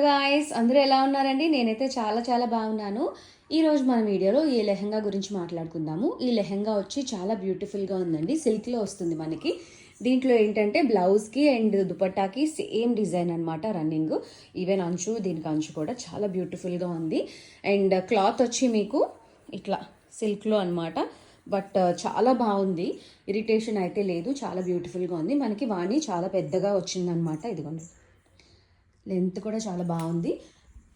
Guys అందరూ ఎలా ఉన్నారండి? నేనైతే చాలా చాలా బాగున్నాను. ఈరోజు మన వీడియోలో ఈ లెహంగా గురించి మాట్లాడుకుందాము. ఈ లెహంగా వచ్చి చాలా బ్యూటిఫుల్గా ఉందండి. సిల్క్లో వస్తుంది మనకి. దీంట్లో ఏంటంటే బ్లౌజ్కి అండ్ దుపట్టాకి సేమ్ డిజైన్ అనమాట రన్నింగ్. ఈవెన్ అంచు, దీనికి అంచు కూడా చాలా బ్యూటిఫుల్గా ఉంది. అండ్ క్లాత్ వచ్చి మీకు ఇట్లా సిల్క్లో అనమాట. బట్ చాలా బాగుంది. ఇరిటేషన్ అయితే లేదు. చాలా బ్యూటిఫుల్గా ఉంది. మనకి వాణి చాలా పెద్దగా వచ్చిందనమాట. ఇదిగోండి, లెంత్ కూడా చాలా బాగుంది.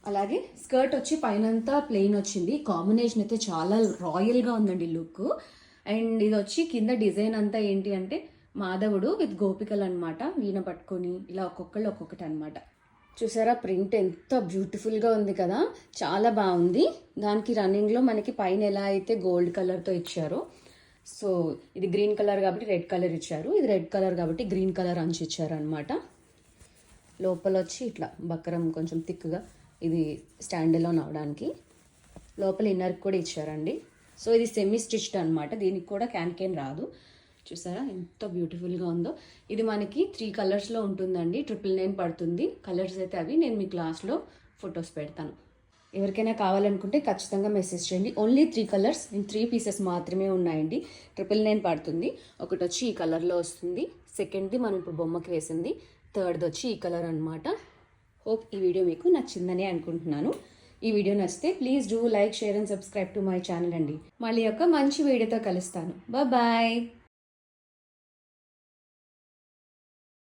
అలాగే స్కర్ట్ వచ్చి పైనంతా ప్లెయిన్ వచ్చింది. కాంబినేషన్ అయితే చాలా రాయల్గా ఉందండి లుక్. అండ్ ఇది వచ్చి కింద డిజైన్ అంతా ఏంటి అంటే మాధవుడు విత్ గోపికలు అనమాట. వీణ పట్టుకొని ఇలా ఒక్కొక్కళ్ళు ఒక్కొక్కటి అనమాట. చూసారా ప్రింట్ ఎంత బ్యూటిఫుల్గా ఉంది కదా, చాలా బాగుంది. దానికి రన్నింగ్లో మనకి పైన ఎలా అయితే గోల్డ్ కలర్తో ఇచ్చారో, సో ఇది గ్రీన్ కలర్ కాబట్టి రెడ్ కలర్ ఇచ్చారు, ఇది రెడ్ కలర్ కాబట్టి గ్రీన్ కలర్ అంచు ఇచ్చారు అనమాట. లోపల వచ్చి ఇట్లా బక్రం కొంచెం థిక్గా, ఇది స్టాండ్లోన్ అవడానికి. లోపల ఇన్నర్కి కూడా ఇచ్చారండి. సో ఇది సెమీ స్టిచ్డ్ అనమాట. దీనికి కూడా క్యాన్ రాదు. చూసారా ఎంత బ్యూటిఫుల్గా ఉందో. ఇది మనకి 3 కలర్స్లో ఉంటుందండి. 999 పడుతుంది. కలర్స్ అయితే అవి నేను మీకు లాస్ట్లో ఫొటోస్ పెడతాను. ఎవరికైనా కావాలనుకుంటే ఖచ్చితంగా మెసేజ్ చేయండి. ఓన్లీ 3 కలర్స్ అండ్ 3 పీసెస్ మాత్రమే ఉన్నాయండి. 999 పడుతుంది. ఒకటి వచ్చి ఈ కలర్లో వస్తుంది, సెకండ్ది మనం ఇప్పుడు బొమ్మకి వేసింది, థర్డ్ది వచ్చి ఈ కలర్ అనమాట. హోప్ ఈ వీడియో మీకు నచ్చిందని అనుకుంటున్నాను. ఈ వీడియో నచ్చితే please do like, share and subscribe to my channel అండి. మళ్ళీ ఒక మంచి వీడియోతో కలుస్తాను. బాయ్.